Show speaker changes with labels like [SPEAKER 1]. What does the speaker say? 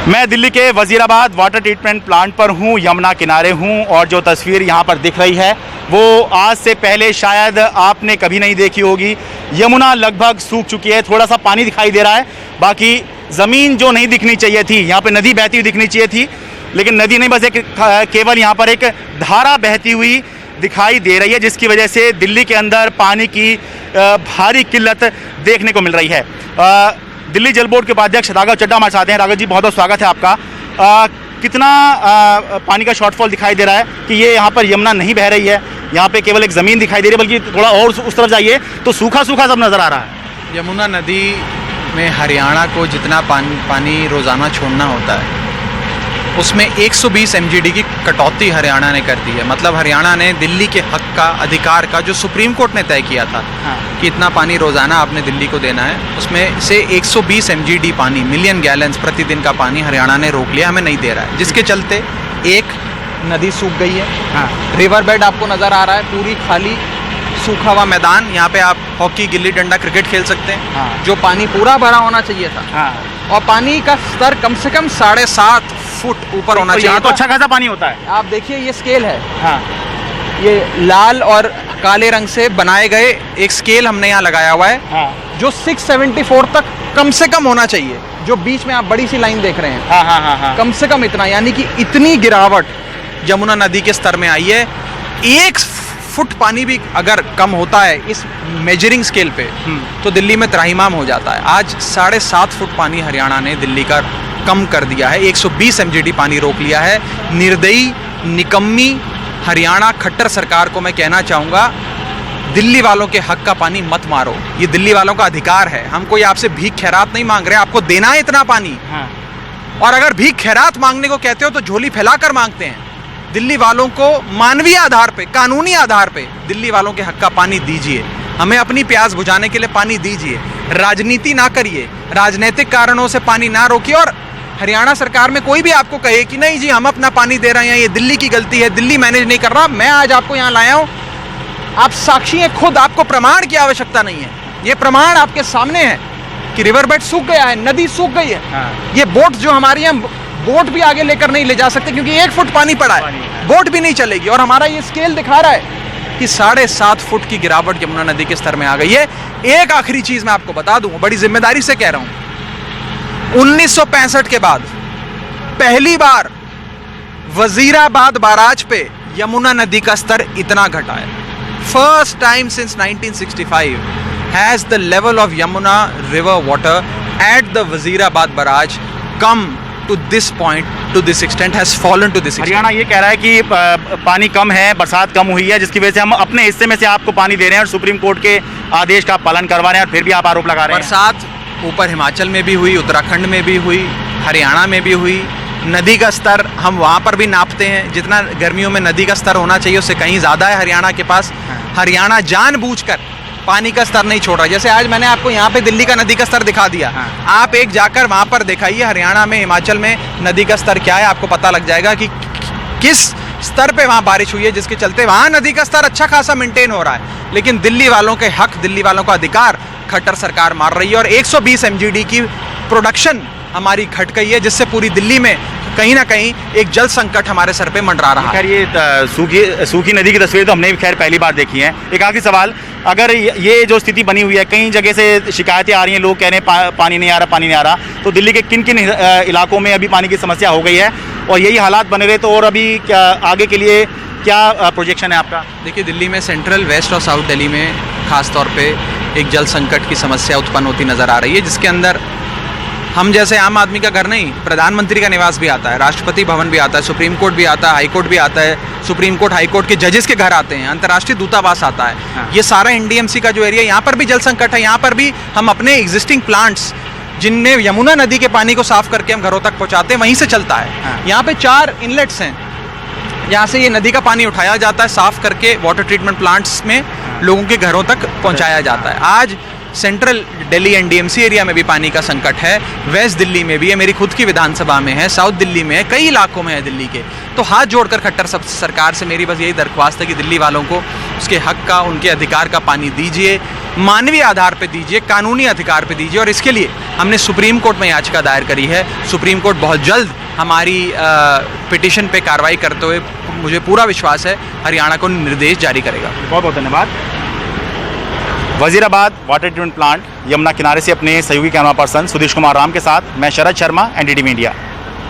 [SPEAKER 1] मैं दिल्ली के Wazirabad water treatment plant पर हूँ, यमुना किनारे हूँ और जो तस्वीर यहाँ पर दिख रही है वो आज से पहले शायद आपने कभी नहीं देखी होगी। यमुना लगभग सूख चुकी है, थोड़ा सा पानी दिखाई दे रहा है, बाकी ज़मीन जो नहीं दिखनी चाहिए थी, यहाँ पे नदी बहती हुई दिखनी चाहिए थी, लेकिन नदी नहीं, बस एक केवल यहाँ पर एक धारा बहती हुई दिखाई दे रही है, जिसकी वजह से दिल्ली के अंदर पानी की भारी किल्लत देखने को मिल रही है। दिल्ली जल बोर्ड के उपाध्यक्ष राघव चड्ढा हमारे साथ हैं। राघव जी, बहुत बहुत स्वागत है आपका। कितना पानी का शॉर्टफॉल दिखाई दे रहा है कि ये यहाँ पर यमुना नहीं बह रही है, यहाँ पे केवल एक ज़मीन दिखाई दे रही है, बल्कि थोड़ा और उस तरफ जाइए तो सूखा सूखा सब नज़र आ रहा है।
[SPEAKER 2] यमुना नदी में हरियाणा को जितना पानी रोज़ाना छोड़ना होता है उसमें 120 MGD की कटौती हरियाणा ने कर दी है। मतलब हरियाणा ने दिल्ली के हक का, अधिकार का, जो सुप्रीम कोर्ट ने तय किया था कि इतना पानी रोज़ाना आपने दिल्ली को देना है, उसमें से 120 MGD पानी, मिलियन गैलन्स प्रतिदिन का पानी हरियाणा ने रोक लिया, हमें नहीं दे रहा है, जिसके चलते एक नदी सूख गई है। रिवर बेड आपको नज़र आ रहा है, पूरी खाली सूखा हुआ मैदान, यहाँ पे आप हॉकी, गिल्ली डंडा, क्रिकेट खेल सकते हैं। जो पानी पूरा भरा होना चाहिए था और पानी का स्तर कम से कम 7.5 फुट ऊपर होना चाहिए।
[SPEAKER 1] तो अच्छा खासा पानी होता है।
[SPEAKER 2] आप देखिए, ये स्केल है, ये लाल और काले रंग से बनाए गए एक स्केल हमने यहाँ लगाया हुआ है, जो 674 तक कम से कम होना चाहिए। जो बीच में आप बड़ी सी लाइन देख रहे हैं, कम से कम इतना, यानी कि इतनी गिरावट यमुना नदी के स्तर में आई है। 1 फुट पानी भी अगर कम होता है इस मेजरिंग स्केल पे तो दिल्ली में त्राहिमाम हो जाता है। आज 7.5 फुट पानी हरियाणा ने दिल्ली का कम कर दिया है, 120 MGD पानी रोक लिया है। निर्दयी, निकम्मी हरियाणा खट्टर सरकार को मैं कहना चाहूँगा, दिल्ली वालों के हक का पानी मत मारो, ये दिल्ली वालों का अधिकार है। हम कोई आपसे भीख खैरात नहीं मांग रहे, आपको देना है इतना पानी। और अगर भीख खैरात मांगने को कहते हो तो झोली फैलाकर मांगते हैं। दिल्ली वालों को मानवीय आधार पे, कानूनी आधार पे दिल्ली वालों के हक का पानी दीजिए, हमें अपनी प्यास बुझाने के लिए पानी दीजिए। राजनीति ना करिए, राजनीतिक कारणों से पानी ना रोकिए। और हरियाणा सरकार में कोई भी आपको कहे कि नहीं जी हम अपना पानी दे रहे हैं, ये दिल्ली की गलती है, दिल्ली मैनेज नहीं कर रहा, मैं आज आपको यहाँ लाया हूँ, आप साक्षी हैं खुद, आपको प्रमाण की आवश्यकता नहीं है। ये प्रमाण आपके सामने है कि रिवर बेड सूख गया है, नदी सूख गई है। ये बोट जो हमारी यहाँ, बोट भी आगे लेकर नहीं ले जा सकते क्योंकि 1 फुट पानी पड़ा है, बोट भी नहीं चलेगी। और हमारा ये स्केल दिखा रहा है कि 7.5 फुट की गिरावट यमुना नदी के स्तर में आ गई है। एक आखिरी चीज मैं आपको बता दूं, बड़ी जिम्मेदारी से कह रहा हूं, 1965 के बाद पहली बार वजीराबाद बैराज पे यमुना नदी का स्तर इतना घटा है। First time since 1965 has the level of Yamuna river water at the Wazirabad barrage come to this point, to this extent, has fallen to this extent.
[SPEAKER 1] Haryana ये कह रहा है कि पानी कम है, बरसात कम हुई है, जिसकी वजह से हम अपने हिस्से में से आपको पानी दे रहे हैं और सुप्रीम कोर्ट के आदेश का पालन करवा रहे हैं, और फिर भी आप आरोप लगा रहे हैं।
[SPEAKER 2] बरसात ऊपर हिमाचल में भी हुई, उत्तराखंड में भी हुई, हरियाणा में भी हुई। नदी का स्तर हम वहाँ पर भी नापते हैं, जितना गर्मियों में नदी का स्तर होना चाहिए उससे कहीं ज़्यादा है हरियाणा के पास। हरियाणा जानबूझकर पानी का स्तर नहीं छोड़ रहा। जैसे आज मैंने आपको यहाँ पे दिल्ली का नदी का स्तर दिखा दिया, आप एक जाकर वहाँ पर दिखाइए हरियाणा में, हिमाचल में नदी का स्तर क्या है, आपको पता लग जाएगा कि किस स्तर पे वहाँ बारिश हुई है, जिसके चलते वहाँ नदी का स्तर अच्छा खासा मेंटेन हो रहा है। लेकिन दिल्ली वालों के हक, दिल्ली वालों का अधिकार खट्टर सरकार मार रही है और 120 MGD की प्रोडक्शन हमारी घट गई है, जिससे पूरी दिल्ली में कहीं ना कहीं एक जल संकट हमारे सर पे मंडरा रहा है।
[SPEAKER 1] खैर, ये सूखी नदी की तस्वीर तो हमने भी खैर पहली बार देखी है। एक आखिरी सवाल, अगर ये जो स्थिति बनी हुई है, कई जगह से शिकायतें आ रही हैं, लोग कह रहे हैं पानी नहीं आ रहा, पानी नहीं आ रहा, तो दिल्ली के किन किन इलाकों में अभी पानी की समस्या हो गई है और यही हालात बने रहे तो और अभी क्या आगे के लिए क्या प्रोजेक्शन है आपका?
[SPEAKER 2] देखिए, दिल्ली में सेंट्रल, वेस्ट और साउथ दिल्ली में खास तौर पे एक जल संकट की समस्या उत्पन्न होती नज़र आ रही है, जिसके अंदर हम जैसे आम आदमी का घर नहीं, प्रधानमंत्री का निवास भी आता है, राष्ट्रपति भवन भी आता है, सुप्रीम कोर्ट भी आता है, हाई कोर्ट भी आता है, सुप्रीम कोर्ट, हाई कोर्ट के जजेस के घर आते हैं, अंतर्राष्ट्रीय दूतावास आता है। ये सारा NDMC का जो एरिया, यहाँ पर भी जल संकट है। यहाँ पर भी हम अपने एग्जिस्टिंग प्लांट्स, जिनमें यमुना नदी के पानी को साफ करके हम घरों तक पहुँचाते हैं, वहीं से चलता है। यहाँ पे 4 इनलेट्स हैं, यहाँ से ये नदी का पानी उठाया जाता है, साफ करके वाटर ट्रीटमेंट प्लांट्स में लोगों के घरों तक पहुँचाया जाता है। आज सेंट्रल दिल्ली NDMC एरिया में भी पानी का संकट है, वेस्ट दिल्ली में भी है, मेरी खुद की विधानसभा में है, साउथ दिल्ली में है, कई इलाकों में है दिल्ली के। तो हाथ जोड़कर खट्टर सरकार से मेरी बस यही दरख्वास्त है कि दिल्ली वालों को उसके हक का, उनके अधिकार का पानी दीजिए। मानवीय आधार पे दीजिए, कानूनी अधिकार पे दीजिए। और इसके लिए हमने सुप्रीम कोर्ट में याचिका दायर करी है। सुप्रीम कोर्ट बहुत जल्द हमारी पिटीशन पे कार्रवाई करते हुए, मुझे पूरा विश्वास है, हरियाणा को निर्देश जारी करेगा।
[SPEAKER 1] बहुत बहुत धन्यवाद। Wazirabad water treatment plant Yamuna किनारे से अपने सहयोगी कैमरा पर्सन सुदेश कुमार राम के साथ मैं शरद शर्मा, NDTV इंडिया।